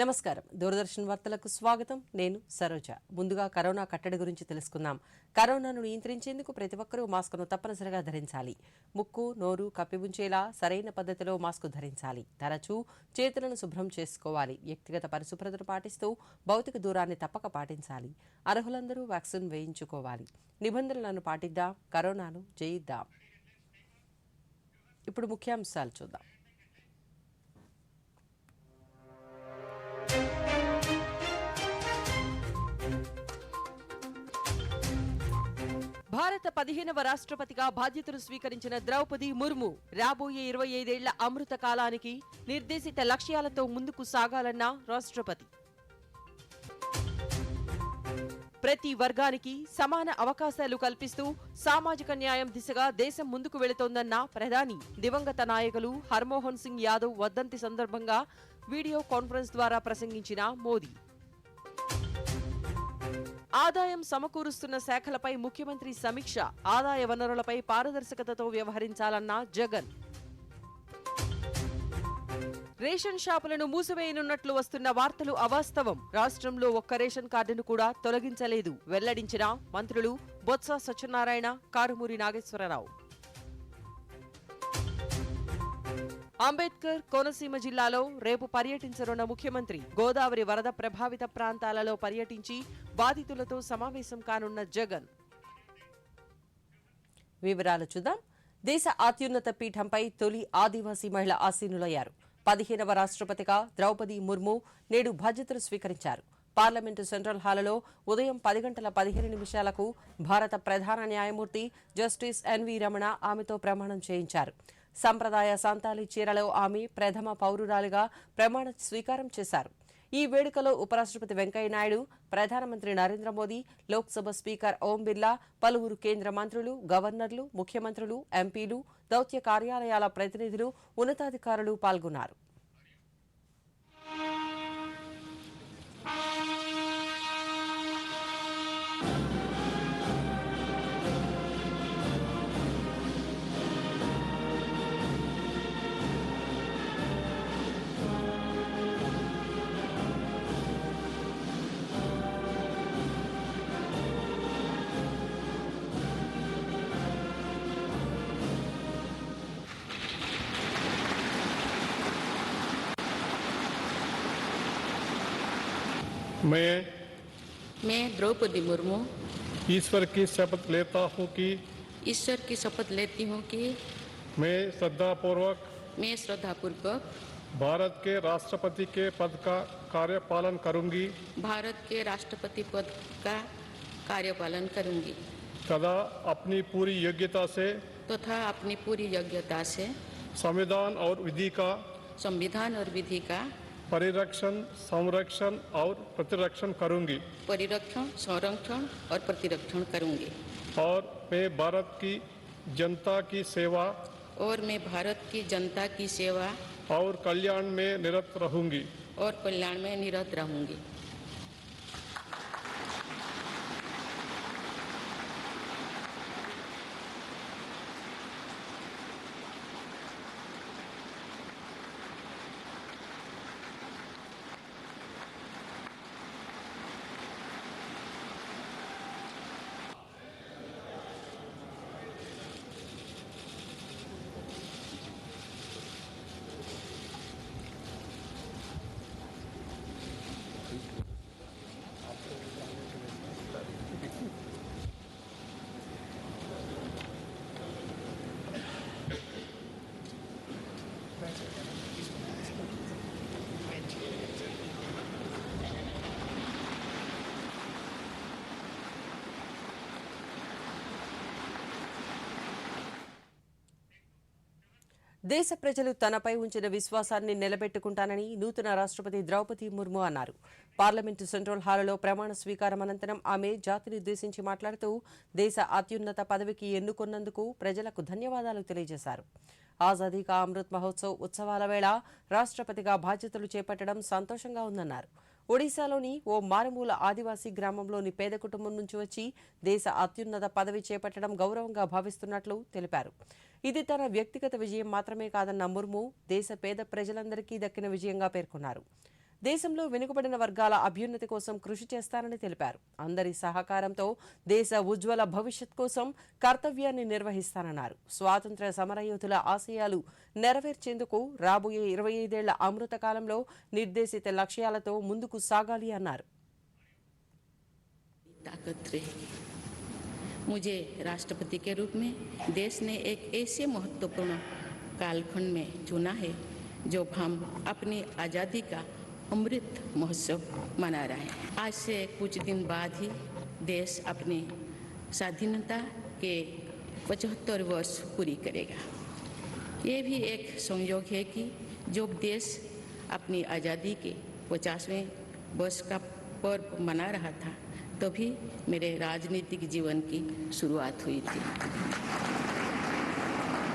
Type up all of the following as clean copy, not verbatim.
నమస్కారం దూరదర్శన్ వార్తలకు స్వాగతం నేను సరోజ ముందుగా కరోనా కట్టడి గురించి తెలుసుకుందాం కరోనాను నియంత్రించేందుకు ప్రతి ఒక్కరూ మాస్క్ను తప్పనిసరిగా ధరించాలి ముక్కు నోరు కప్పి ఉంచేలా సరైన పద్ధతిలో మాస్క్ ధరించాలి తరచూ చేతులను శుభ్రం చేసుకోవాలి వ్యక్తిగత పరిశుభ్రతను పాటిస్తూ భౌతిక దూరాన్ని తప్పక పాటించాలి అర్హులందరూ వ్యాక్సిన్ వేయించుకోవాలి నిబంధనలను పాటిద్దాం కరోనాను జయిద్దాం ఇప్పుడు ముఖ్యాంశాలు చూద్దాం భారత 15వ రాష్ట్రపతిగా బాధ్యతలు స్వీకరించిన ద్రౌపది ముర్ము రాబోయే 25 ఏళ్ల అమృత కాలానికి నిర్దేశిత లక్ష్యాలతో ముందుకు సాగాలన్న రాష్ట్రపతి ప్రతి వర్గానికి సమాన అవకాశాలు కల్పిస్తూ సామాజిక న్యాయం దిశగా దేశం ముందుకు వెళుతోందన్న ప్రధాని దివంగత నాయకులు హర్మోహన్ సింగ్ యాదవ్ వర్ధంతి సందర్భంగా వీడియో కాన్ఫరెన్స్ ద్వారా ప్రసంగించిన మోదీ ఆదాయం సమకూరుస్తున్న శాఖలపై ముఖ్యమంత్రి సమీక్ష ఆదాయ వనరులపై పారదర్శకతతో వ్యవహరించాలన్న జగన్ రేషన్ షాపులను మూసివేయనున్నట్లు వస్తున్న వార్తలు అవాస్తవం రాష్ట్రంలో ఒక్క రేషన్ కార్డును కూడా తొలగించలేదు వెల్లడించిన మంత్రులు బొత్స సత్యనారాయణ కారుమూరి నాగేశ్వరరావు అంబేద్కర్ కోనసీమ జిల్లాలో రేపు పర్యటించనున్న ముఖ్యమంత్రి గోదావరి వరద ప్రభావిత ప్రాంతాలలో పర్యటించి బాధితులతో సమావేశం కానున్న జగన్ వివరాలు చూద్దాం దేశ అత్యున్నత పీఠంపై తొలి ఆదివాసీ మహిళ ఆసీనులయ్యారు 15వ రాష్ట్రపతిగా ద్రౌపది ముర్ము నేడు బాధ్యతలు స్వీకరించారు పార్లమెంటు సెంట్రల్ హాలులో ఉదయం 10:15 భారత ప్రధాన న్యాయమూర్తి జస్టిస్ ఎన్వి రమణ ఆమెతో ప్రమాణం చేయించారు సంప్రదాయ సంతాలి చీరలో ఆమె ప్రథమ పౌరురాలిగా ప్రమాణ స్వీకారం చేశారు ఈ వేడుకలో ఉపరాష్ట్రపతి వెంకయ్యనాయుడు ప్రధానమంత్రి నరేంద్ర మోదీ లోక్సభ స్పీకర్ ఓం బిర్లా పలువురు కేంద్ర మంత్రులు గవర్నర్లు ముఖ్యమంత్రులు ఎంపీలు దౌత్య కార్యాలయాల ప్రతినిధులు ఉన్నతాధికారులు పాల్గొన్నారు मैं द्रौपदी मुर्मू ईश्वर की शपथ लेता हूँ कि मैं श्रद्धापूर्वक भारत के राष्ट्रपति के पद का कार्यपालन करूंगी तथा अपनी पूरी योग्यता से संविधान और विधि का परिरक्षण संरक्षण और प्रतिरक्षण करूंगी और मैं भारत की जनता की सेवा और कल्याण में निरत रहूंगी దేశ ప్రజలు తనపై ఉంచిన విశ్వాసాన్ని నిలబెట్టుకుంటానని నూతన రాష్ట్రపతి ద్రౌపది ముర్ము అన్నారు పార్లమెంటు సెంట్రల్ హాలులో ప్రమాణ స్వీకారం అనంతరం ఆమె జాతిని ఉద్దేశించి మాట్లాడుతూ దేశ అత్యున్నత పదవికి ఎన్నుకున్నందుకు ప్రజలకు ధన్యవాదాలు తెలియజేశారు ఆజాదీ కా అమృత్ మహోత్సవ్ ఉత్సవాల వేళ రాష్ట్రపతిగా బాధ్యతలు చేపట్టడం సంతోషంగా ఉందన్నారు ఒడిశాలోని ఓ మారుమూల ఆదివాసీ గ్రామంలోని పేద కుటుంబం నుంచి వచ్చి దేశ అత్యున్నత పదవి చేపట్టడం గౌరవంగా భావిస్తున్నట్లు తెలిపారు ఇది తన వ్యక్తిగత విజయం మాత్రమే కాదన్న ముర్ము దేశ పేద ప్రజలందరికీ దక్కిన విజయంగా పేర్కొన్నారు దేశంలో వెనుకబడిన వర్గాల అభ్యున్నతి కోసం కృషి చేస్తారని తెలిపారు. అందరి సహకారంతో దేశ ఉజ్వల భవిష్యత్ కోసం కర్తవ్యాన్ని నిర్వహిస్తానన్నారు. స్వాతంత్ర్య సమరయోధుల ఆశయాలు నెరవేర్చేందుకు రాబోయే 25 ఏళ్ల అమృత కాలంలో నిర్దేశిత లక్ష్యాలతో ముందుకు సాగాలి అన్నారు. मुझे राष्ट्रपति के रूप में देश ने एक ऐसे महत्वपूर्ण कालखंड में चुना है जो हम अपनी आज़ादी का अमृत महोत्सव मना रहे हैं। आज से कुछ दिन बाद ही देश अपनी स्वाधीनता के 75 वर्ष पूरी करेगा। ये भी एक संयोग है कि जब देश अपनी आज़ादी के 50वें वर्ष का पर्व मना रहा था तभी मेरे राजनीतिक जीवन की शुरुआत हुई थी।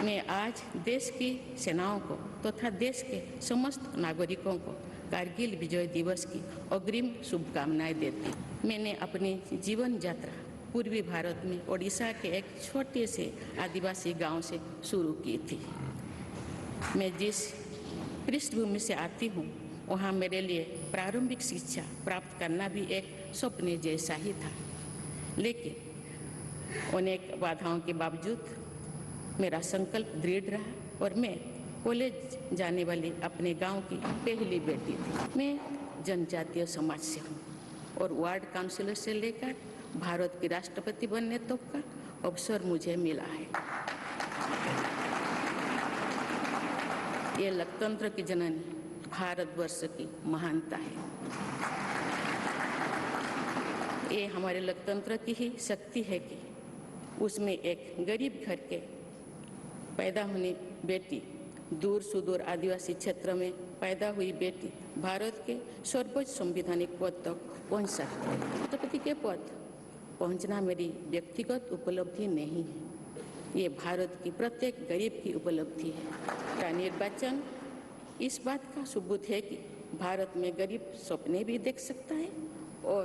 मैं आज देश की सेनाओं को तथा देश के समस्त नागरिकों को कारगिल विजय दिवस की अग्रिम शुभकामनाएं देती। मैंने अपनी जीवन यात्रा पूर्वी भारत में ओडिशा के एक छोटे से आदिवासी गांव से शुरू की थी। मैं जिस पृष्ठभूमि से आती हूँ वहाँ मेरे लिए प्रारंभिक शिक्षा प्राप्त करना भी एक सपने जैसा ही था, लेकिन अनेक बाधाओं के बावजूद मेरा संकल्प दृढ़ रहा और मैं कॉलेज जाने वाली अपने गांव की पहली बेटी थी। मैं जनजातीय समाज से हूँ और वार्ड काउंसिलर से लेकर भारत की राष्ट्रपति बनने तक का अवसर मुझे मिला है। ये लोकतंत्र की जननी भारतवर्ष की महानता है। ये हमारे लोकतंत्र की ही शक्ति है कि उसमें एक गरीब घर के पैदा होने बेटी, दूर सुदूर आदिवासी क्षेत्र में पैदा हुई बेटी भारत के सर्वोच्च संवैधानिक पद तक पहुंच सकती है। राष्ट्रपति के पद पहुंचना मेरी व्यक्तिगत उपलब्धि नहीं है, ये भारत की प्रत्येक गरीब की उपलब्धि है। का निर्वाचन इस बात का सबूत है कि भारत में गरीब सपने भी देख सकता है और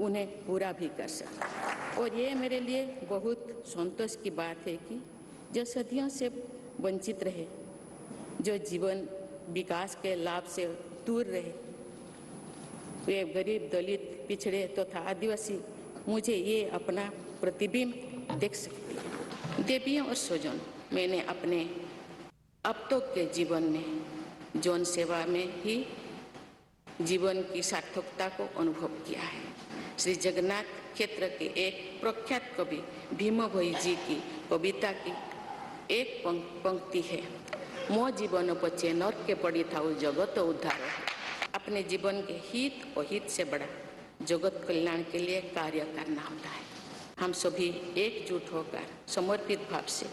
उन्हें पूरा भी कर सकता है। और ये मेरे लिए बहुत संतोष की बात है कि जो सदियों से वंचित रहे, जो जीवन विकास के लाभ से दूर रहे, वे गरीब, दलित, पिछड़े तथा आदिवासी मुझे ये अपना प्रतिबिंब देख सकते हैं। देवियों और स्वजन, मैंने अपने अब तक के जीवन में जौन सेवा में ही जीवन की सार्थकता को अनुभव किया है। श्री जगन्नाथ क्षेत्र के एक प्रख्यात कवि भीम भोई जी की कविता की एक पंक्ति है, मो जीवन पचे नर के पड़ी था जगत उद्धार। अपने जीवन के हित और हित से बड़ा जगत कल्याण के लिए कार्य करना होता है। हम सभी एकजुट होकर समर्पित भाव से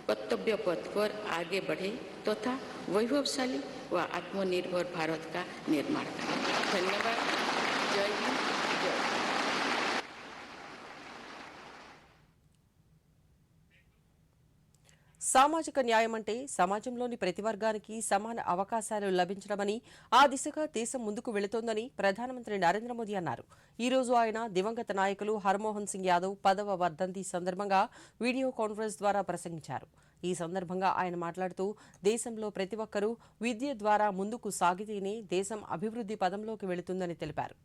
कर्तव्य पथ पर आगे बढ़े तथा वैभवशाली व आत्मनिर्भर भारत का निर्माण करें। धन्यवाद। जय हिंद, जय। సామాజిక న్యాయం అంటే సమాజంలోని ప్రతి వర్గానికి సమాన అవకాశాలు లభించడమని, ఆ దిశగా దేశం ముందుకు వెళుతోందని ప్రధానమంత్రి నరేంద్ర మోదీ అన్నారు. ఈ రోజు ఆయన దివంగత నాయకులు హర్మోహన్ సింగ్ యాదవ్ 10వ వర్ధంతి సందర్భంగా వీడియో కాన్ఫరెన్స్ ద్వారా ప్రసంగించారు. ఈ సందర్భంగా ఆయన మాట్లాడుతూ దేశంలో ప్రతి ఒక్కరూ విద్య ద్వారా ముందుకు సాగితేనే దేశం అభివృద్ధి పదంలోకి వెళుతుందని తెలిపారు.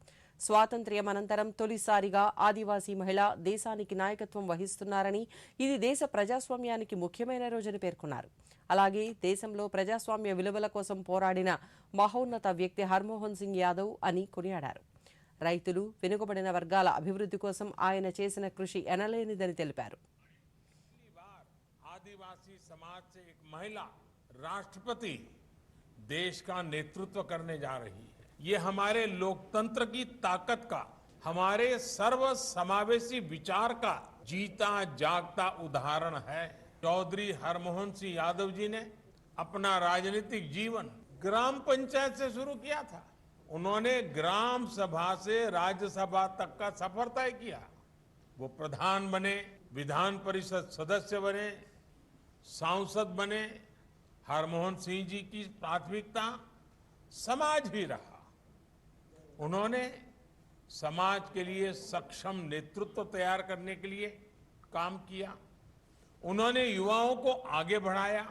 స్వాతంత్ర్యమనంతరం తొలిసారిగా ఆదివాసీ మహిళ దేశానికి నాయకత్వం వహిస్తున్నారని, ఇది దేశ ప్రజాస్వామ్యానికి ముఖ్యమైన రోజని పేర్కొన్నారు. అలాగే దేశంలో ప్రజాస్వామ్య విలువల కోసం పోరాడిన మహోన్నత వ్యక్తి హర్మోహన్ సింగ్ యాదవ్ అని కొనియాడారు. రైతులు, వెనుకబడిన వర్గాల అభివృద్ధి కోసం ఆయన చేసిన కృషి ఎనలేనిదని తెలిపారు. आदिवासी समाज से एक महिला राष्ट्रपति देश का नेतृत्व करने जा रही है। ये हमारे लोकतंत्र की ताकत का, हमारे सर्व समावेशी विचार का जीता जागता उदाहरण है। चौधरी हरमोहन सिंह यादव जी ने अपना राजनीतिक जीवन ग्राम पंचायत से शुरू किया था। उन्होंने ग्राम सभा से राज्यसभा तक का सफर तय किया। वो प्रधान बने, विधान परिषद सदस्य बने, सांसद बने। हरमोहन सिंह जी की प्राथमिकता समाज ही रहा। उन्होंने समाज के लिए सक्षम नेतृत्व तैयार करने के लिए काम किया। उन्होंने युवाओं को आगे बढ़ाया,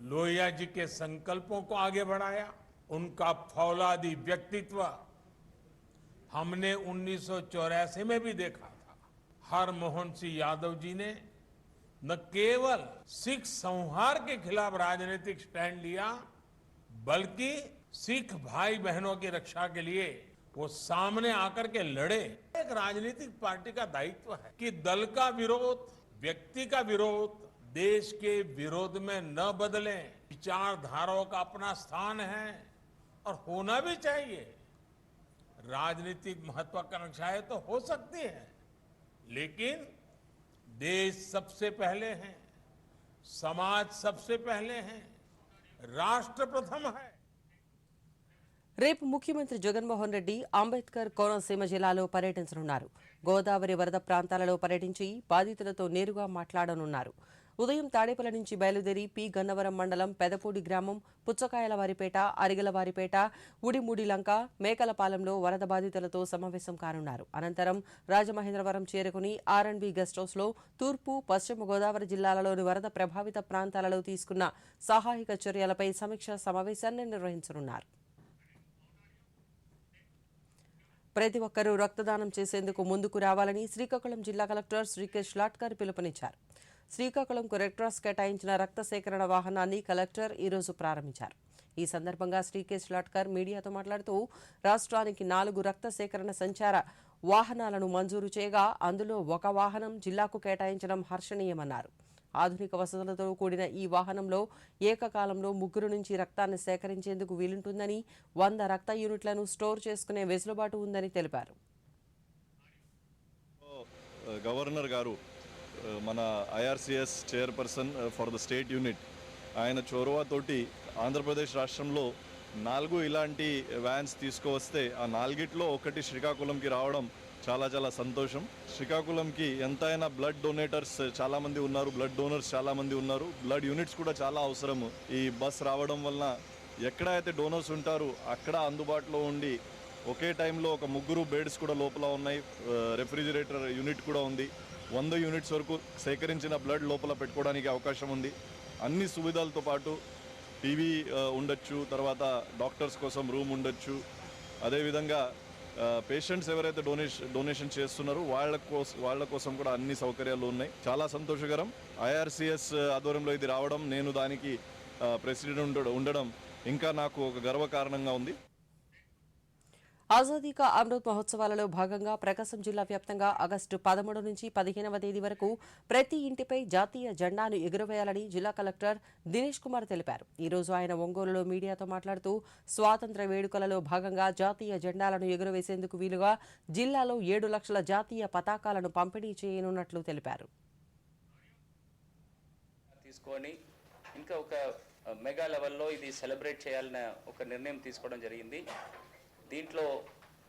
लोहिया जी के संकल्पों को आगे बढ़ाया। उनका फौलादी व्यक्तित्व हमने 1984 में भी देखा था। हरमोहन सिंह यादव जी ने न केवल सिख संहार के खिलाफ राजनीतिक स्टैंड लिया, बल्कि सिख भाई बहनों की रक्षा के लिए वो सामने आकर के लड़े। एक राजनीतिक पार्टी का दायित्व है कि दल का विरोध, व्यक्ति का विरोध देश के विरोध में न बदले। विचारधाराओं का अपना स्थान है और होना भी चाहिए। राजनीतिक महत्वाकांक्षाएं तो हो सकती है, लेकिन देश सबसे पहले है, समाज सबसे पहले है, राष्ट्र प्रथम है। రేపు ముఖ్యమంత్రి జగన్మోహన్ రెడ్డి అంబేద్కర్ కోనసీమ జిల్లాలో పర్యటించనున్నారు. గోదావరి వరద ప్రాంతాలలో పర్యటించి బాధితులతో నేరుగా మాట్లాడనున్నారు. ఉదయం తాడేపల్లి నుంచి బయలుదేరి పి గన్నవరం మండలం పెదపూడి గ్రామం, పుచ్చకాయలవారిపేట, అరిగలవారిపేట, ఉడిముడిలంక, మేకలపాలెంలో వరద బాధితులతో సమావేశం కానున్నారు. అనంతరం రాజమహేంద్రవరం చేరుకుని ఆర్ఎండ్బి గెస్ట్ హౌస్లో తూర్పు, పశ్చిమ గోదావరి జిల్లాలలోని వరద ప్రభావిత ప్రాంతాలలో తీసుకున్న సహాయక చర్యలపై సమీక్షా సమావేశాన్ని నిర్వహించనున్నారు. ప్రతి ఒక్కరూ రక్తదానం చేసేందుకు ముందుకు రావాలని శ్రీకాకుళం జిల్లా కలెక్టర్ శ్రీకేష్ లాట్కర్ పిలుపునిచ్చారు. శ్రీకాకుళంకు రెడ్ క్రాస్ కేటాయించిన రక్త సేకరణ వాహనాన్ని కలెక్టర్ ఈరోజు ప్రారంభించారు. ఈ సందర్భంగా శ్రీకేష్ లాట్కర్ మీడియాతో మాట్లాడుతూ రాష్ట్రానికి 4 రక్త సేకరణ సంచార వాహనాలను మంజూరు చేయగా అందులో ఒక వాహనం జిల్లాకు కేటాయించడం హర్షణీయమన్నారు. ఆధునిక వసతులతో కూడిన ఈ వాహనంలో ఏకకాలంలో 3 నుంచి రక్తాన్ని సేకరించేందుకు వీలుంటుందని, 100 రక్త యూనిట్లను స్టోర్ చేసుకునే వెసులుబాటు ఉందని తెలిపారు. గవర్నర్ గారు మన IRCS chairperson for the state unit ఆయన చొరవతోటి ఆంధ్రప్రదేశ్ రాష్ట్రంలో 4 ఇలాంటి వ్యాన్స్ తీసుకువస్తే ఆ 4గిట్లో ఒకటి శ్రీకాకుళంకి రావడం చాలా చాలా సంతోషం. శ్రీకాకుళంకి ఎంతైనా బ్లడ్ డొనేటర్స్ చాలామంది ఉన్నారు, బ్లడ్ డోనర్స్ చాలామంది ఉన్నారు, బ్లడ్ యూనిట్స్ కూడా చాలా అవసరము. ఈ బస్ రావడం వలన ఎక్కడైతే డోనర్స్ ఉంటారో అక్కడ అందుబాటులో ఉండి ఒకే టైంలో ఒక 3 బెడ్స్ కూడా లోపల ఉన్నాయి, రెఫ్రిజిరేటర్ యూనిట్ కూడా ఉంది. 100 యూనిట్స్ వరకు సేకరించిన బ్లడ్ లోపల పెట్టుకోవడానికి అవకాశం ఉంది. అన్ని సువిధాలతో పాటు టీవీ ఉండొచ్చు, తర్వాత డాక్టర్స్ కోసం రూమ్ ఉండొచ్చు. అదేవిధంగా పేషెంట్స్ ఎవరైతే డొనేషన్ చేస్తున్నారో వాళ్ళ కోసం కూడా అన్ని సౌకర్యాలు ఉన్నాయి. చాలా సంతోషకరం. ఐఆర్సిఎస్ ఆధ్వర్యంలో ఇది రావడం, నేను దానికి ప్రెసిడెంట్ ఉండడం ఇంకా నాకు ఒక గర్వకారణంగా ఉంది. ఆజాదీ కా అమృత్ మహోత్సవాలలో భాగంగా ప్రకాశం జిల్లా వ్యాప్తంగా ఆగస్టు 13 నుంచి 15వ తేదీ వరకు ప్రతి ఇంటిపై జాతీయ జెండాను ఎగురవేయాలని జిల్లా కలెక్టర్ దినేష్ కుమార్ తెలిపారు. ఈ రోజు ఆయన ఒంగోలులో మీడియాతో మాట్లాడుతూ స్వాతంత్ర్య వేడుకలలో భాగంగా జాతీయ జెండాలను ఎగురవేసేందుకు వీలుగా జిల్లాలో 7 లక్షల జాతీయ పతాకాలను పంపిణీ చేయనున్నట్లు తెలిపారు. తీసుకొని ఇంకా ఒక మెగా లెవెల్లో ఇది సెలబ్రేట్ చేయాలన్న ఒక నిర్ణయం తీసుకోవడం జరిగింది. దీంట్లో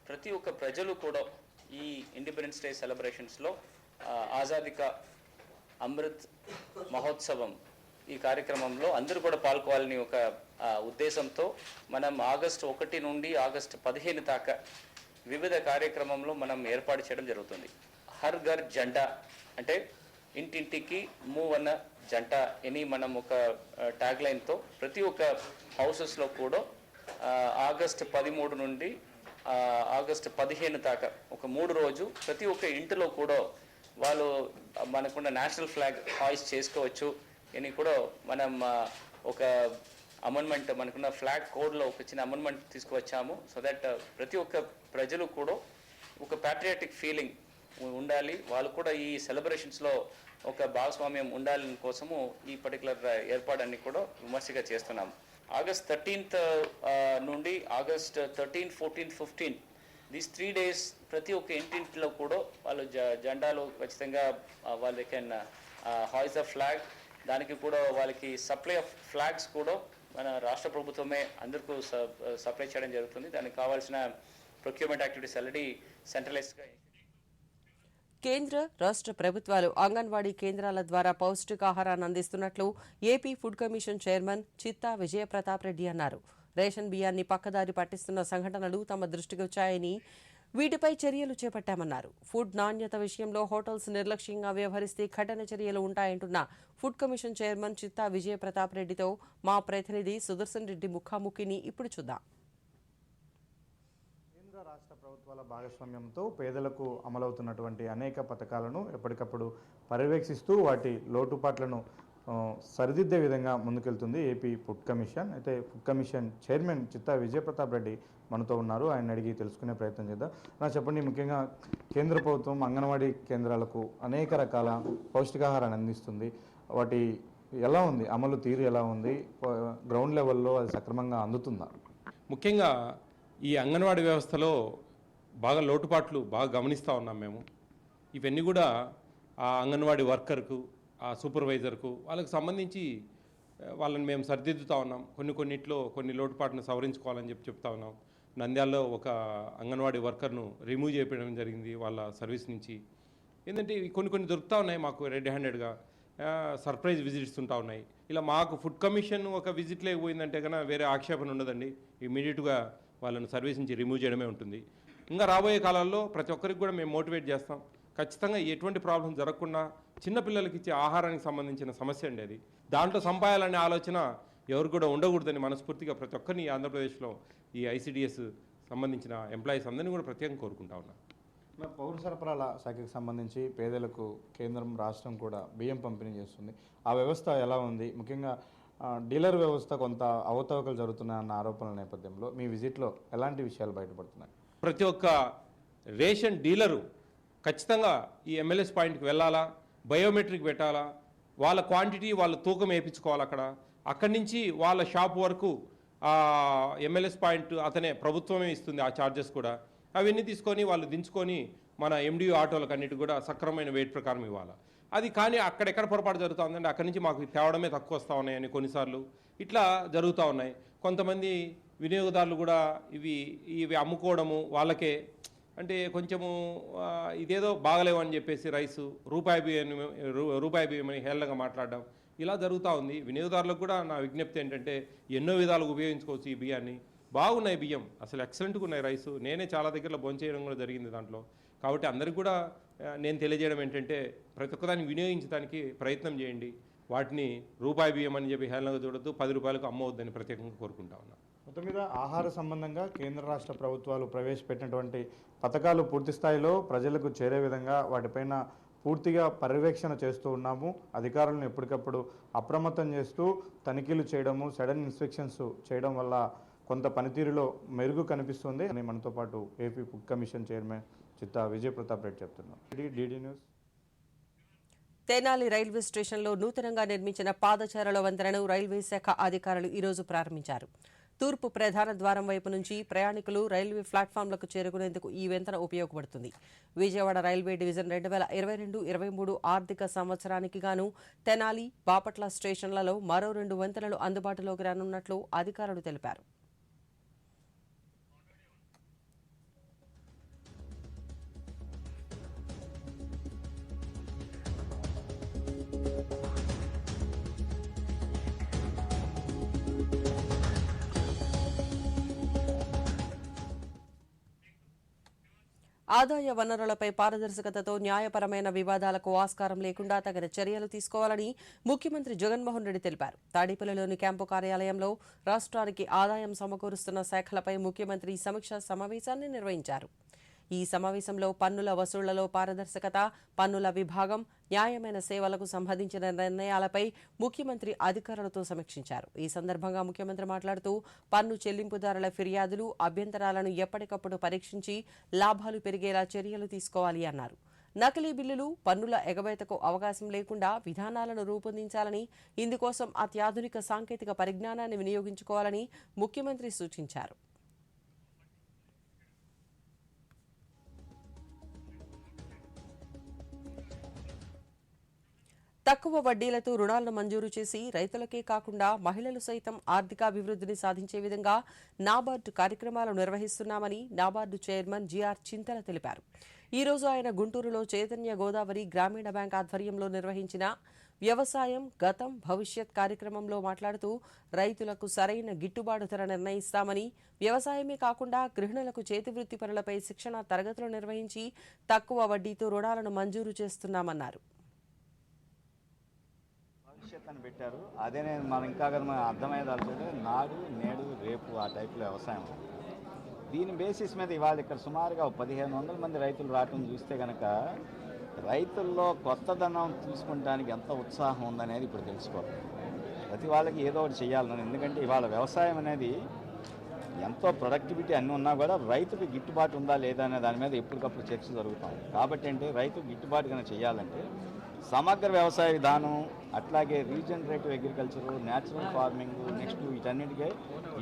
ప్రతి ఒక్క ప్రజలు కూడా ఈ ఇండిపెండెన్స్ డే సెలబ్రేషన్స్లో ఆజాదీ కా అమృత్ మహోత్సవం ఈ కార్యక్రమంలో అందరూ కూడా పాల్గొవాలని ఒక ఉద్దేశంతో మనం ఆగస్టు 1 నుండి ఆగస్టు 15 దాకా వివిధ కార్యక్రమంలో మనం ఏర్పాటు చేయడం జరుగుతుంది. హర్ ఘర్ జెండా అంటే ఇంటింటికి మూవన్న జంట అని మనం ఒక ట్యాగ్ లైన్తో ప్రతి ఒక్క హౌసెస్లో కూడా ఆగస్టు 13 నుండి ఆగస్టు 15 దాకా ఒక 3 రోజు ప్రతి ఒక్క ఇంటిలో కూడా వాళ్ళు మనకున్న నేషనల్ ఫ్లాగ్ హాయిస్ట్ చేసుకోవచ్చు అని కూడా మనం ఒక అమెండ్మెంట్ మనకున్న ఫ్లాగ్ కోడ్లో ఒక చిన్న అమెండ్మెంట్ తీసుకువచ్చాము. సో దట్ ప్రతి ఒక్క ప్రజలు కూడా ఒక ప్యాట్రియాటిక్ ఫీలింగ్ ఉండాలి, వాళ్ళు కూడా ఈ సెలబ్రేషన్స్లో ఒక భాగస్వామ్యం ఉండాలని కోసము ఈ పర్టికులర్ ఏర్పాటుని కూడా విమర్శగా చేస్తున్నాము. ఆగస్ట్ 13th నుండి ఆగస్ట్ 13, 14, 15 దీస్ 3 days ప్రతి ఒక్క ఇంటింటిలో కూడా వాళ్ళు జెండాలు ఖచ్చితంగా వాళ్ళు కెన్ హాయిస్ ద ఫ్లాగ్. దానికి కూడా వాళ్ళకి సప్లై ఆఫ్ ఫ్లాగ్స్ కూడా మన రాష్ట్ర ప్రభుత్వమే అందరికీ సప్లై చేయడం జరుగుతుంది. దానికి కావాల్సిన ప్రొక్యూర్మెంట్ యాక్టివిటీస్ ఆల్రెడీ సెంట్రలైజ్డ్గా. కేంద్ర రాష్ట్ర ప్రభుత్వాలు అంగన్వాడీ కేంద్రాల ద్వారా పౌష్టికాహారాన్ని అందిస్తున్నట్లు ఏపీ ఫుడ్ కమిషన్ చైర్మన్ చిత్తా విజయప్రతాప్ రెడ్డి అన్నారు. రేషన్ బియ్యాన్ని పక్కదారి పట్టిస్తున్న సంఘటనలు తమ దృష్టికి వచ్చాయని, వీటిపై చర్యలు చేపట్టామన్నారు. ఫుడ్ నాణ్యత విషయంలో హోటల్స్ నిర్లక్ష్యంగా వ్యవహరిస్తే కఠిన చర్యలు ఉంటాయంటున్న ఫుడ్ కమిషన్ చైర్మన్ చిత్తా విజయప్రతాప్ రెడ్డితో మా ప్రతినిధి సుదర్శన్ రెడ్డి ముఖాముఖిని ఇప్పుడు చూద్దాం. కేంద్ర రాష్ట్ర ప్రభుత్వాల భాగస్వామ్యంతో పేదలకు అమలవుతున్నటువంటి అనేక పథకాలను ఎప్పటికప్పుడు పర్యవేక్షిస్తూ వాటి లోటుపాట్లను సరిదిద్దే విధంగా ముందుకెళ్తుంది ఏపీ ఫుడ్ కమిషన్. అయితే ఫుడ్ కమిషన్ చైర్మన్ చిత్తా విజయప్రతాప్ రెడ్డి మనతో ఉన్నారు. ఆయన అడిగి తెలుసుకునే ప్రయత్నం చేద్దాం. చెప్పండి, ముఖ్యంగా కేంద్ర ప్రభుత్వం అంగన్వాడీ కేంద్రాలకు అనేక రకాల పౌష్టికాహారాన్ని అందిస్తుంది. వాటి ఎలా ఉంది, అమలు తీరు ఎలా ఉంది, గ్రౌండ్ లెవెల్లో అది సక్రమంగా అందుతుందా? ముఖ్యంగా ఈ అంగన్వాడీ వ్యవస్థలో బాగా లోటుపాట్లు బాగా గమనిస్తూ ఉన్నాం మేము. ఇవన్నీ కూడా ఆ అంగన్వాడీ వర్కర్కు, ఆ సూపర్వైజర్కు వాళ్ళకి సంబంధించి వాళ్ళని మేము సరిదిద్దుతూ ఉన్నాం. కొన్నిట్లో కొన్ని లోటుపాట్లను సవరించుకోవాలని చెప్తా ఉన్నాం. నంద్యాలలో ఒక అంగన్వాడీ వర్కర్ను రిమూవ్ చేయడం జరిగింది వాళ్ళ సర్వీస్ నుంచి. ఏంటంటే కొన్ని దొరుకుతూ ఉన్నాయి మాకు రెడ్ హ్యాండెడ్గా, సర్ప్రైజ్ విజిట్స్ ఉంటా ఉన్నాయి. ఇలా మాకు ఫుడ్ కమిషన్ ఒక విజిట్ లేకపోయిందంటే కన్నా వేరే ఆక్షేపణ ఉండదండి. ఇమీడియట్గా వాళ్ళని సర్వీస్ నుంచి రిమూవ్ చేయడమే ఉంటుంది. ఇంకా రాబోయే కాలాల్లో ప్రతి ఒక్కరికి కూడా మేము మోటివేట్ చేస్తాం. ఖచ్చితంగా ఎటువంటి ప్రాబ్లం జరగకుండా చిన్నపిల్లలకి ఇచ్చే ఆహారానికి సంబంధించిన సమస్య అండి అది. దాంట్లో సంపాయాలనే ఆలోచన ఎవరు కూడా ఉండకూడదని మనస్ఫూర్తిగా ప్రతి ఒక్కరిని ఆంధ్రప్రదేశ్లో ఈ ఐసిడిఎస్ సంబంధించిన ఎంప్లాయీస్ అందరినీ కూడా ప్రత్యేకంగా కోరుకుంటా ఉన్నాం. పౌర సరఫరాల శాఖకు సంబంధించి పేదలకు కేంద్రం, రాష్ట్రం కూడా బియ్యం పంపిణీ చేస్తుంది. ఆ వ్యవస్థ ఎలా ఉంది? ముఖ్యంగా డీలర్ వ్యవస్థ కొంత అవకతవకలు జరుగుతున్నాయన్న ఆరోపణల నేపథ్యంలో మీ విజిట్లో ఎలాంటి విషయాలు బయటపడుతున్నాయి? ప్రతి ఒక్క రేషన్ డీలరు ఖచ్చితంగా ఈ ఎంఎల్ఎస్ పాయింట్కి వెళ్ళాలా, బయోమెట్రిక్ పెట్టాలా, వాళ్ళ క్వాంటిటీ వాళ్ళ తూకం వేయించుకోవాలి. అక్కడి నుంచి వాళ్ళ షాప్ వరకు ఎంఎల్ఎస్ పాయింట్ అతనే ప్రభుత్వమే ఇస్తుంది ఆ ఛార్జెస్ కూడా. అవన్నీ తీసుకొని వాళ్ళు దించుకొని మన ఎండియూ ఆటోలకు అన్నిటి కూడా సక్రమమైన వెయిట్ ప్రకారం ఇవ్వాలి. అది కానీ అక్కడెక్కడ పొరపాటు జరుగుతుందంటే అక్కడి నుంచి మాకు తేవడమే తక్కువ వస్తూ ఉన్నాయని కొన్నిసార్లు ఇట్లా జరుగుతూ ఉన్నాయి. కొంతమంది వినియోగదారులు కూడా ఇవి అమ్ముకోవడము వాళ్ళకే, అంటే కొంచెము ఇదేదో బాగలేవు అని చెప్పేసి రైసు రూపాయి బియ్యం అని హేళనగా మాట్లాడడం ఇలా జరుగుతూ ఉంది. వినియోగదారులకు కూడా నా విజ్ఞప్తి ఏంటంటే ఎన్నో విధాలుగా ఉపయోగించుకోవచ్చు ఈ బియ్యాన్ని. బాగున్నాయి బియ్యం, అసలు ఎక్సలెంట్గా ఉన్నాయి రైసు. నేనే చాలా దగ్గరలో భోంచేయడం కూడా జరిగింది దాంట్లో. కాబట్టి అందరికీ కూడా నేను తెలియజేయడం ఏంటంటే ప్రతి ఒక్కదాన్ని వినియోగించడానికి ప్రయత్నం చేయండి. వాటిని రూపాయి బియ్యం అని చెప్పి హేళనగా చూడొద్దు, 10 రూపాయలకు అమ్మవద్దని ప్రత్యేకంగా కోరుకుంటా ఉన్నాను. మొత్తం మీద ఆహార సంబంధంగా కేంద్ర రాష్ట్ర ప్రభుత్వాలు ప్రవేశపెట్టినటువంటి పథకాలు పూర్తి స్థాయిలో ప్రజలకు చేరే విధంగా వాటిపైన పూర్తిగా పర్యవేక్షణ చేస్తూ ఉన్నాము. అధికారులను ఎప్పటికప్పుడు అప్రమత్తం చేస్తూ తనిఖీలు చేయడము, సడన్ ఇన్స్పెక్షన్స్ చేయడం వల్ల కొంత పనితీరులో మెరుగు కనిపిస్తుంది అని మనతో పాటు ఏపీ ఫుడ్ కమిషన్ చైర్మన్ చిత్తా విజయప్రతాప్ రెడ్డి చెప్తున్నాం. DD news. తెనాలి రైల్వే స్టేషన్లో నూతనంగా నిర్మించిన పాదచారుల వంతెనను రైల్వే శాఖ అధికారులు ఈరోజు ప్రారంభించారు. తూర్పు ప్రధాన ద్వారం వైపు నుంచి ప్రయాణికులు రైల్వే ప్లాట్ఫామ్లకు చేరుకునేందుకు ఈ వంతెన ఉపయోగపడుతుంది. విజయవాడ రైల్వే డివిజన్ 2022-23 ఆర్థిక సంవత్సరానికి గాను తెనాలి, బాపట్ల స్టేషన్లలో మరో 2 వంతెనలు అందుబాటులోకి రానున్నట్లు అధికారులు తెలిపారు. ఆదాయ వనరులపై పారదర్శకతతో న్యాయపరమైన వివాదాలకు ఆస్కారం లేకుండా తగిన చర్యలు తీసుకోవాలని ముఖ్యమంత్రి జగన్మోహన్ రెడ్డి తెలిపారు. తాడేపల్లిలోని క్యాంపు కార్యాలయంలో రాష్ట్రానికి ఆదాయం సమకూరుస్తున్న శాఖలపై ముఖ్యమంత్రి సమీక్షా సమావేశాన్ని నిర్వహించారు. ఈ సమావేశంలో పన్నుల వసూళ్లలో పారదర్శకత, పన్నుల విభాగం, న్యాయమైన సేవలకు సంబంధించిన నిర్ణయాలపై ముఖ్యమంత్రి అధికారులతో సమీక్షించారు. ఈ సందర్భంగా ముఖ్యమంత్రి మాట్లాడుతూ పన్ను చెల్లింపుదారుల ఫిర్యాదులు, అభ్యంతరాలను ఎప్పటికప్పుడు పరీక్షించి లాభాలు పెరిగేలా చర్యలు తీసుకోవాలి అన్నారు. నకిలీ బిల్లులు, పన్నుల ఎగవేతకు అవకాశం లేకుండా విధానాలను రూపొందించాలని, ఇందుకోసం అత్యాధునిక సాంకేతిక పరిజ్ఞానాన్ని వినియోగించుకోవాలని ముఖ్యమంత్రి సూచించారు. తక్కువ వడ్డీలతో రుణాలను మంజూరు చేసి రైతులకే కాకుండా మహిళలు సైతం ఆర్థికాభివృద్ధిని సాధించే విధంగా నాబార్డు కార్యక్రమాలు నిర్వహిస్తున్నామని నాబార్డు చైర్మన్ జిఆర్ చింతల తెలిపారు. ఈ రోజు ఆయన గుంటూరులో చైతన్య గోదావరి గ్రామీణ బ్యాంక్ ఆధ్వర్యంలో నిర్వహించిన వ్యవసాయం గతం భవిష్యత్ కార్యక్రమంలో మాట్లాడుతూ రైతులకు సరైన గిట్టుబాటు ధర నిర్ణయిస్తామని, వ్యవసాయమే కాకుండా గృహిణులకు చేతివృత్తి పనులపై శిక్షణ తరగతులు నిర్వహించి తక్కువ వడ్డీతో రుణాలను మంజూరు చేస్తున్నామన్నారు. భవిష్యత్ అని పెట్టారు. అదే మనం ఇంకా మనం అర్థమయ్యేదాల్సింటే నాడు నేడు రేపు ఆ టైప్లో వ్యవసాయం. దీని బేసిస్ మీద ఇవాళ ఇక్కడ సుమారుగా 1500 మంది రైతులు రావటం చూస్తే కనుక రైతుల్లో కొత్తదనం తీసుకుంటానికి ఎంత ఉత్సాహం ఉందనేది ఇప్పుడు తెలుసుకోవాలి. ప్రతి వాళ్ళకి ఏదో ఒకటి చేయాలని, ఎందుకంటే ఇవాళ వ్యవసాయం అనేది ఎంతో ప్రొడక్టివిటీ అన్నీ ఉన్నా కూడా రైతుకి గిట్టుబాటు ఉందా లేదా అనే దాని మీద ఎప్పటికప్పుడు చర్చ జరుగుతాం. కాబట్టి అంటే రైతుకు గిట్టుబాటు కనుక చేయాలంటే సమగ్ర వ్యవసాయ విధానం, అట్లాగే regenerative agriculture, natural farming, next వీటన్నిటికీ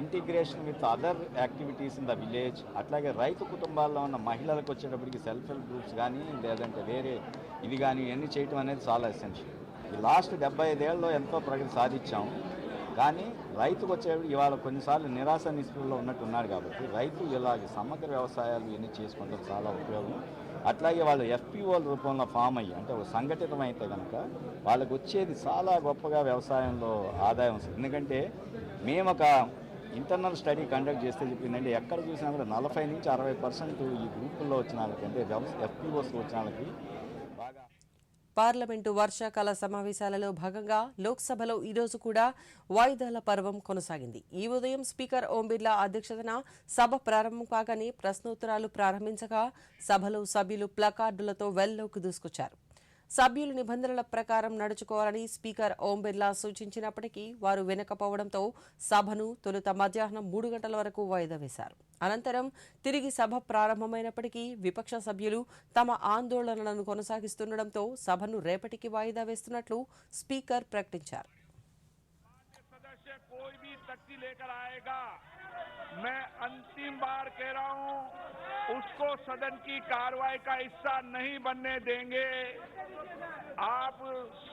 integration with other activities in the village, అట్లాగే రైతు కుటుంబాల్లో ఉన్న మహిళలకు వచ్చేటప్పటికి సెల్ఫ్ హెల్ప్ గ్రూప్స్ కానీ లేదంటే వేరే ఇది కానీ ఇవన్నీ చేయటం అనేది చాలా ఎసెన్షియల్. ఈ లాస్ట్ 75 ఏళ్ళలో ఎంతో ప్రగతి సాధించాం. కానీ రైతుకు వచ్చేటప్పుడు ఇవాళ కొన్నిసార్లు నిరాశ నిస్పృహలో ఉన్నట్టున్నాడు. కాబట్టి రైతు ఇలాగే సమగ్ర వ్యవసాయాలు ఇవన్నీ చేసుకుంటే చాలా ఉపయోగం. అట్లాగే వాళ్ళు ఎఫ్పిఓల రూపంలో ఫామ్ అయ్యి అంటే ఒక సంఘటితమైతే కనుక వాళ్ళకు వచ్చేది చాలా గొప్పగా వ్యవసాయంలో ఆదాయం వస్తుంది. ఎందుకంటే మేము ఒక ఇంటర్నల్ స్టడీ కండక్ట్ చేస్తే చెప్పిందంటే ఎక్కడ చూసినా కూడా 40 నుంచి 60% ఈ గ్రూపుల్లో వచ్చిన వాళ్ళకి అంటే ఎఫ్పిఓస్ వచ్చిన వాళ్ళకి బాగా. పార్లమెంటు వర్షాకాల సమావేశాలలో భాగంగా లోక్సభలో ఈరోజు కూడా వాయిదాల పర్వం కొనసాగింది. ఈ ఉదయం స్పీకర్ ఓం బిర్లా అధ్యక్షతన సభ ప్రారంభం కాగానే ప్రశ్నోత్తరాలు ప్రారంభించగా సభలో సభ్యులు ప్లకార్డులతో వెల్లోకి దూసుకొచ్చారు. సభ్యులు నిబంధనల ప్రకారం నడుచుకోవాలని స్పీకర్ ఓం బిర్లా సూచించినప్పటికీ వారు వినకపోవడంతో సభను తొలుత మధ్యాహ్నం 3 గంటల వరకు వాయిదా వేశారు. అనంతరం తిరిగి సభ ప్రారంభమైనప్పటికీ విపక్ష సభ్యులు తమ ఆందోళనలను కొనసాగిస్తుండటంతో సభను రేపటికి వాయిదా వేస్తున్నట్లు స్పీకర్ ప్రకటించారు. मैं अंतिम बार कह रहा हूं, उसको सदन की कार्रवाई का हिस्सा नहीं बनने देंगे. आप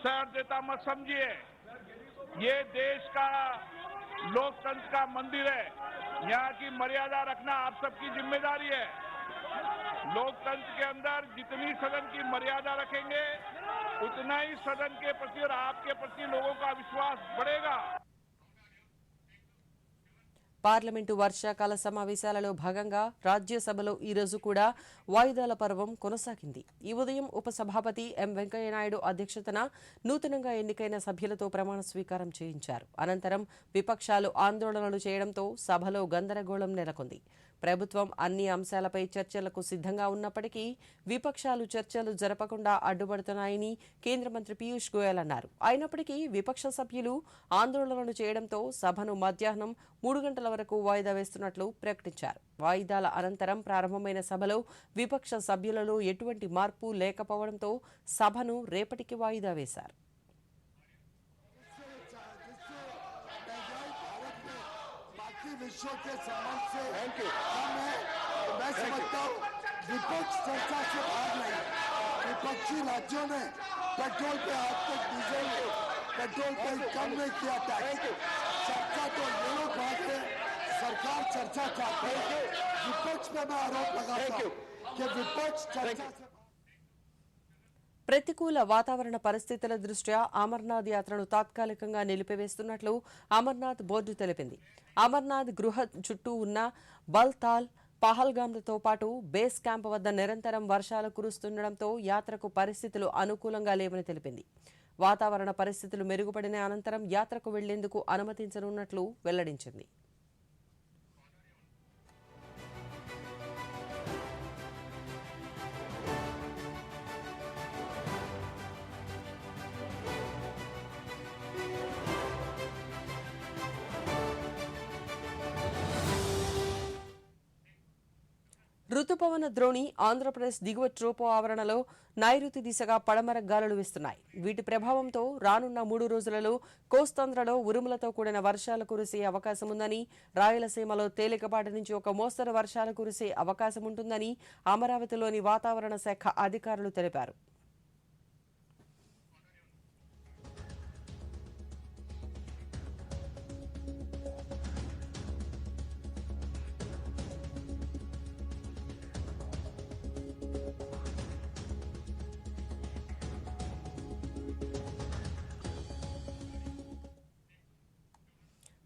सहृदयता मत समझिए. ये देश का लोकतंत्र का मंदिर है. यहाँ की मर्यादा रखना आप सबकी जिम्मेदारी है. लोकतंत्र के अंदर जितनी सदन की मर्यादा रखेंगे उतना ही सदन के प्रति और आपके प्रति लोगों का विश्वास बढ़ेगा. పార్లమెంటు వర్షాకాల సమావేశాలలో భాగంగా రాజ్యసభలో ఈరోజు కూడా వాయిదాల పర్వం కొనసాగింది. ఈ ఉదయం ఉపసభాపతి ఎం వెంకయ్యనాయుడు అధ్యక్షతన నూతనంగా ఎన్నికైన సభ్యులతో ప్రమాణ స్వీకారం చేయించారు. అనంతరం విపక్షాలు ఆందోళనలు చేయడంతో సభలో గందరగోళం నెలకొంది. ప్రభుత్వం అన్ని అంశాలపై చర్చలకు సిద్ధంగా ఉన్నప్పటికీ విపక్షాలు చర్చలు జరపకుండా అడ్డుపడుతున్నాయని కేంద్ర మంత్రి పీయూష్ గోయల్ అన్నారు. అయినప్పటికీ విపక్ష సభ్యులు ఆందోళనలు చేయడంతో సభను మధ్యాహ్నం 3 గంటల వరకు వాయిదా వేస్తున్నట్లు ప్రకటించారు. వాయిదాల అనంతరం ప్రారంభమైన సభలో విపక్ష సభ్యులలో ఎటువంటి మార్పు లేకపోవడంతో సభను రేపటికి వాయిదా వేశారు. विश्व के संबंध से हम है, मैं समझता हूँ विपक्ष चर्चा से भाग नहीं. विपक्षी राज्यों ने पेट्रोल पे आज तक डीजल पेट्रोल पे कम नहीं किया टैक्स. चर्चा तो ये लोग बात है, सरकार चर्चा चाहती है. विपक्ष पे मैं आरोप लगाता हूँ कि विपक्ष चर्चा से. ప్రతికూల వాతావరణ పరిస్థితుల దృష్ట్యా అమర్నాథ్ యాత్రను తాత్కాలికంగా నిలిపివేస్తున్నట్లు అమర్నాథ్ బోర్డు తెలిపింది. అమర్నాథ్ గృహ చుట్టూ ఉన్న బల్తాల్, పహల్గామ్లతో పాటు బేస్ క్యాంప్ వద్ద నిరంతరం వర్షాలు కురుస్తుండటంతో యాత్రకు పరిస్థితులు అనుకూలంగా లేవని తెలిపింది. వాతావరణ పరిస్థితులు మెరుగుపడిన అనంతరం యాత్రకు వెళ్లేందుకు అనుమతించనున్నట్లు వెల్లడించింది. రుతుపవన ద్రోణి ఆంధ్రప్రదేశ్ దిగువ ట్రోపో ఆవరణలో నైరుతి దిశగా పడమర గాలులు వీస్తున్నాయి. వీటి ప్రభావంతో రానున్న 3 రోజులలో కోస్తాంధ్రలో ఉరుములతో కూడిన వర్షాలు కురిసే అవకాశం ఉందని, రాయలసీమలో తేలికపాటి నుంచి ఒక మోస్తరు వర్షాలు కురిసే అవకాశం ఉంటుందని అమరావతిలోని వాతావరణ శాఖ అధికారులు తెలిపారు.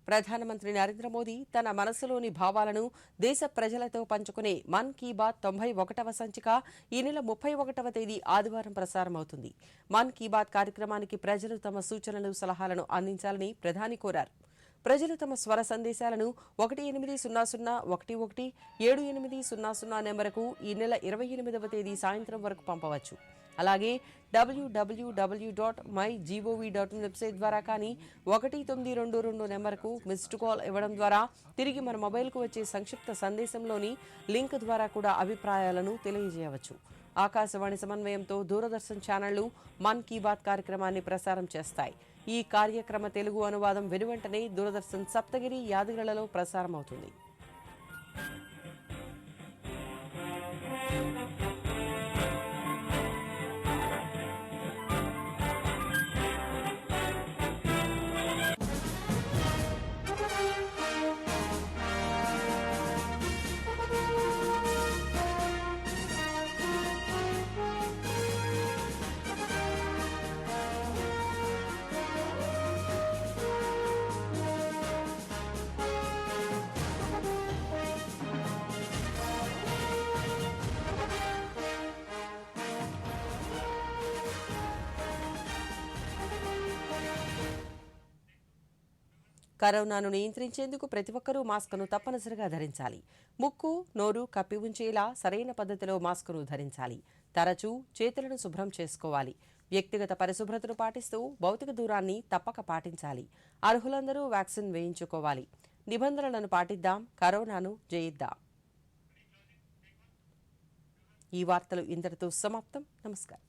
ప్రధానమంత్రి నరేంద్ర మోదీ తన మనసులోని భావాలను దేశ ప్రజలతో పంచుకునే మన్ కీ బాత్ 91వ సంచిక ఈ నెల 31వ తేదీ ఆదివారం ప్రసారమవుతుంది. మన్ కీ బాత్ కార్యక్రమానికి ప్రజలు తమ సూచనలు, సలహాలను అందించాలని ప్రధాని కోరారు. ప్రజలు తమ స్వర సందేశాలను 1800117800 నెంబరుకు ఈ నెల 28వ తేదీ సాయంత్రం వరకు పంపవచ్చు. అలాగే www.mygov.in వెబ్సైట్ ద్వారా కానీ 1922 నెంబర్కు మిస్డ్ కాల్ ఇవ్వడం ద్వారా తిరిగి మన మొబైల్కు వచ్చే సంక్షిప్త సందేశంలోని లింక్ ద్వారా కూడా అభిప్రాయాలను తెలియజేయవచ్చు. ఆకాశవాణి సమన్వయంతో దూరదర్శన్ ఛానళ్లు మన్ కీ బాత్ కార్యక్రమాన్ని ప్రసారం చేస్తాయి. ఈ కార్యక్రమ తెలుగు అనువాదం వెనువెంటనే దూరదర్శన్ సప్తగిరి, యాదగిరిలలో ప్రసారమవుతుంది. కరోనాను నియంత్రించేందుకు ప్రతి ఒక్కరూ మాస్కును తప్పనిసరిగా ధరించాలి. ముక్కు, నోరు కప్పి ఉంచేలా సరైన పద్ధతిలో మాస్కును ధరించాలి. తరచూ చేతులను శుభ్రం చేసుకోవాలి. వ్యక్తిగత పరిశుభ్రతను పాటిస్తూ భౌతిక దూరాన్ని తప్పక పాటించాలి. అర్హులందరూ వ్యాక్సిన్ వేయించుకోవాలి. నిబంధనలను పాటిద్దాం, కరోనాను జయిద్దాం. ఈ వార్తలు ఇంతటితో సమాప్తం. నమస్కారం.